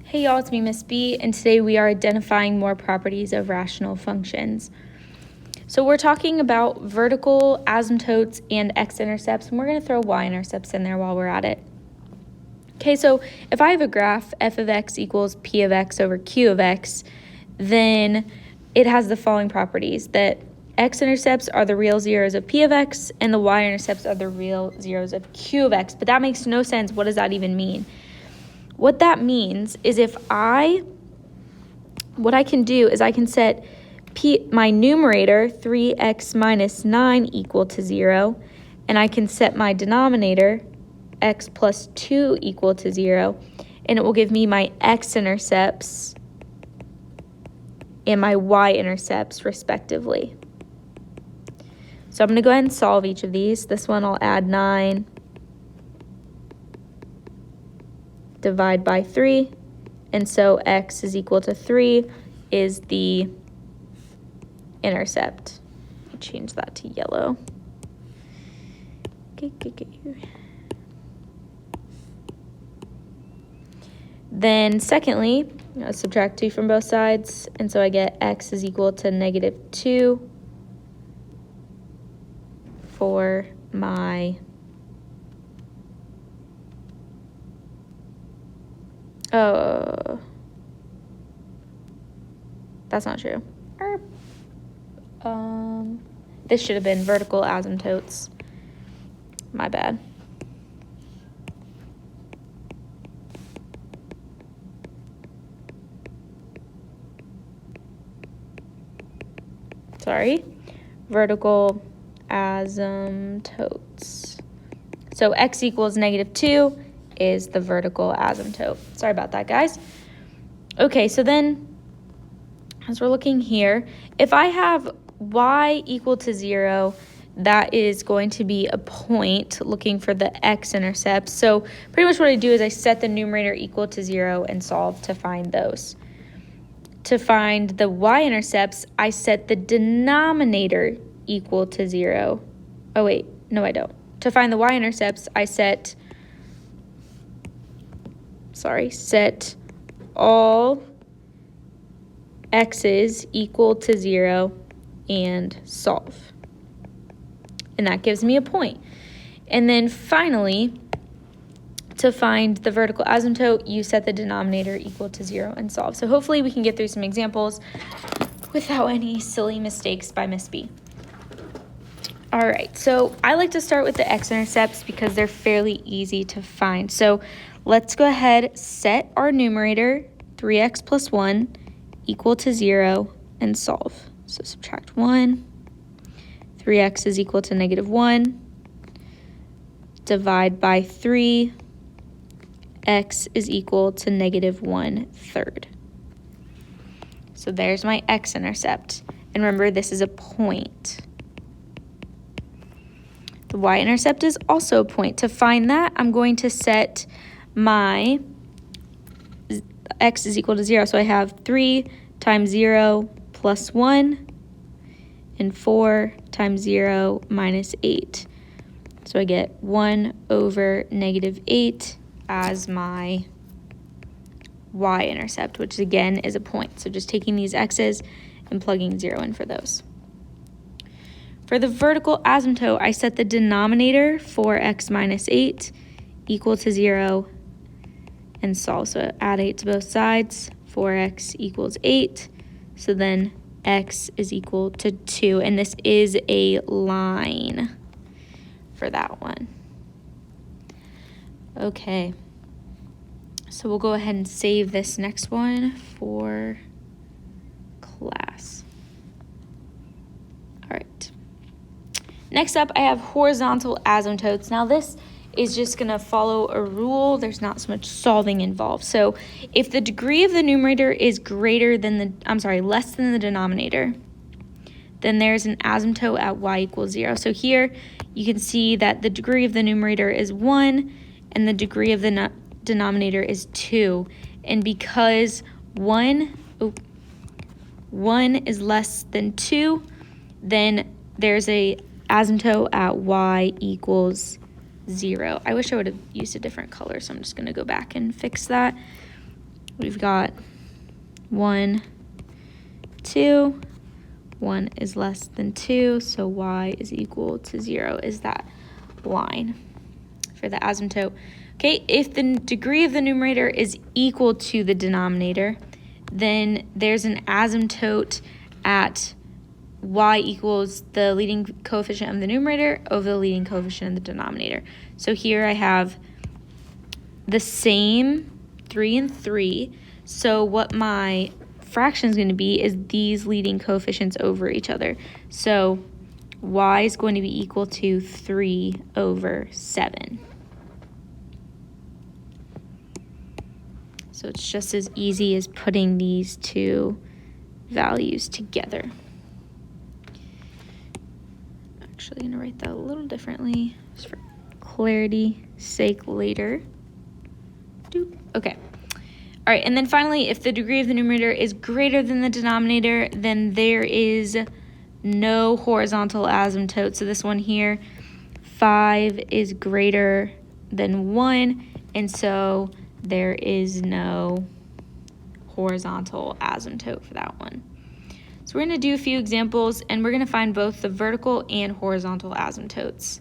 Hey y'all, it's me, Miss B, and today we are identifying more properties of rational functions. So we're talking about vertical asymptotes and x-intercepts, and we're going to throw y-intercepts in there while we're at it. Okay, so if I have a graph, f of x equals p of x over q of x, then it has the following properties, that x-intercepts are the real zeros of p of x, and the y-intercepts are the real zeros of q of x, but that makes no sense. What does that even mean? What that means is what I can do is I can set my numerator, 3x minus 9, equal to 0, and I can set my denominator, x plus 2, equal to 0, and it will give me my x-intercepts and my y-intercepts, respectively. So I'm going to go ahead and solve each of these. This one I'll add 9. Divide by 3, and so x is equal to 3 is the intercept. Let me change that to yellow. Then secondly, I'll subtract 2 from both sides, and so I get x is equal to negative 2 for my that's not true. This should have been vertical asymptotes. My bad. Sorry. Vertical asymptotes. So x equals negative 2 is the vertical asymptote. Sorry about that, guys. Okay, so then as we're looking here, if I have y equal to 0, that is going to be a point looking for the x-intercepts. So pretty much what I do is I set the numerator equal to 0 and solve to find those. To find the y-intercepts, I set the denominator equal to 0. Oh wait, no I don't. To find the y-intercepts, I set all x's equal to 0 and solve. And that gives me a point. And then finally, to find the vertical asymptote, you set the denominator equal to 0 and solve. So hopefully we can get through some examples without any silly mistakes by Miss B. All right, so I like to start with the x-intercepts because they're fairly easy to find. So let's go ahead, set our numerator, 3x plus 1, equal to 0, and solve. So subtract 1. 3x is equal to negative 1. Divide by 3. X is equal to negative 1/3. So there's my x-intercept. And remember, this is a point. The y-intercept is also a point. To find that, I'm going to set my x is equal to 0. So I have 3 times 0 plus 1 and 4 times 0 minus 8. So I get 1 over negative 8 as my y-intercept, which again is a point. So just taking these x's and plugging 0 in for those. For the vertical asymptote, I set the denominator, 4x minus 8, equal to 0, and solve. So add 8 to both sides. 4x equals 8. So then x is equal to 2. And this is a line for that one. Okay. So we'll go ahead and save this next one for class. All right. Next up, I have horizontal asymptotes. Now this is just going to follow a rule. There's not so much solving involved. So if the degree of the numerator is less than the denominator, then there's an asymptote at y equals 0. So here you can see that the degree of the numerator is 1 and the degree of the denominator is 2. And because 1 is less than 2, then there's a asymptote at y equals 0. I wish I would have used a different color, so I'm just going to go back and fix that. we've got 1, 2, 1 is less than 2, so y is equal to 0 is that line for the asymptote. Okay, if the degree of the numerator is equal to the denominator, then there's an asymptote at y equals the leading coefficient of the numerator over the leading coefficient of the denominator. So here I have the same 3 and 3. So what my fraction is going to be is these leading coefficients over each other. So y is going to be equal to 3 over 7. So it's just as easy as putting these two values together. Actually, I'm going to write that a little differently just for clarity's sake later. Okay. All right, and then finally, if the degree of the numerator is greater than the denominator, then there is no horizontal asymptote. So this one here, 5 is greater than 1, and so there is no horizontal asymptote for that one. So we're going to do a few examples, and we're going to find both the vertical and horizontal asymptotes.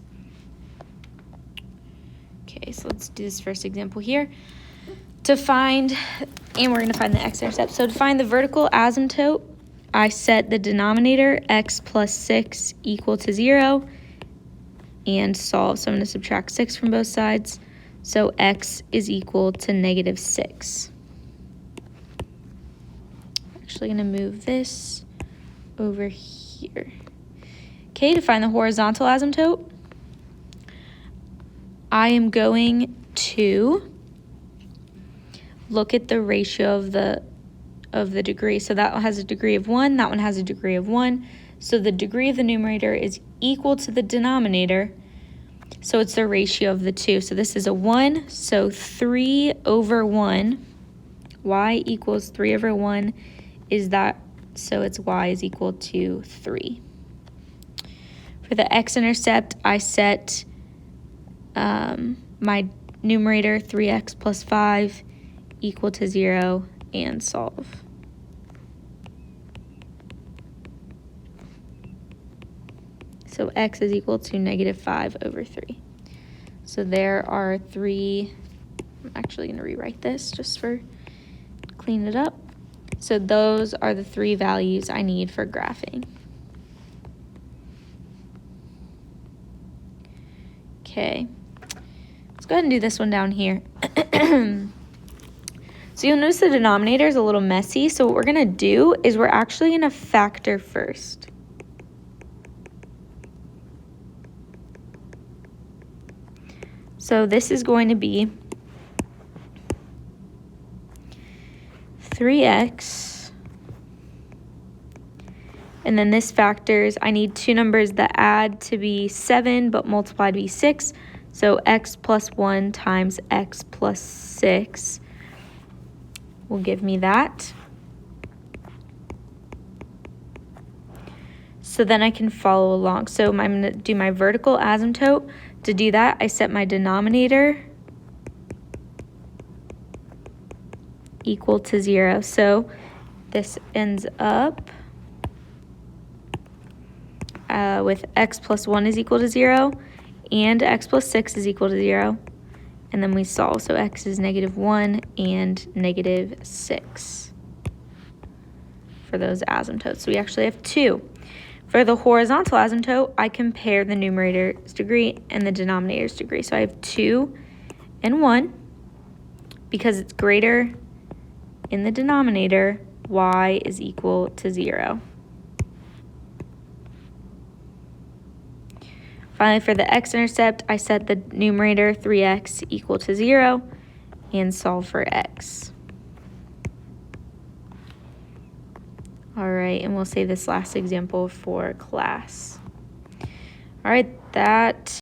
Okay, so let's do this first example here. To find, and we're going to find the x-intercept. So to find the vertical asymptote, I set the denominator x plus 6 equal to 0 and solve. So I'm going to subtract 6 from both sides. So x is equal to negative 6. I'm actually going to move this over here. Okay, to find the horizontal asymptote, I am going to look at the ratio of the degree. So that one has a degree of 1, that one has a degree of 1. So the degree of the numerator is equal to the denominator. So it's the ratio of the two. So this is a 1, so 3 over 1. Y equals 3 over 1 is that, so it's y is equal to 3. For the x-intercept, I set my numerator 3x plus 5 equal to 0 and solve. So x is equal to negative 5 over 3. So there are 3, I'm actually going to rewrite this just for clean it up. So those are the 3 values I need for graphing. Okay, let's go ahead and do this one down here. So you'll notice the denominator is a little messy. So what we're going to do is we're actually going to factor first. So this is going to be 3x, and then this factors, I need two numbers that add to be 7 but multiply to be 6. So x plus 1 times x plus 6 will give me that. So then I can follow along. So I'm going to do my vertical asymptote. To do that, I set my denominator equal to 0. So this ends up with x plus 1 is equal to 0 and x plus 6 is equal to 0. And then we solve. So x is negative 1 and negative 6 for those asymptotes. So we actually have 2. For the horizontal asymptote, I compare the numerator's degree and the denominator's degree. So I have 2 and 1. Because it's greater in the denominator, y is equal to 0. Finally, for the x-intercept, I set the numerator 3x equal to 0 and solve for x. All right, and we'll save this last example for class. All right, that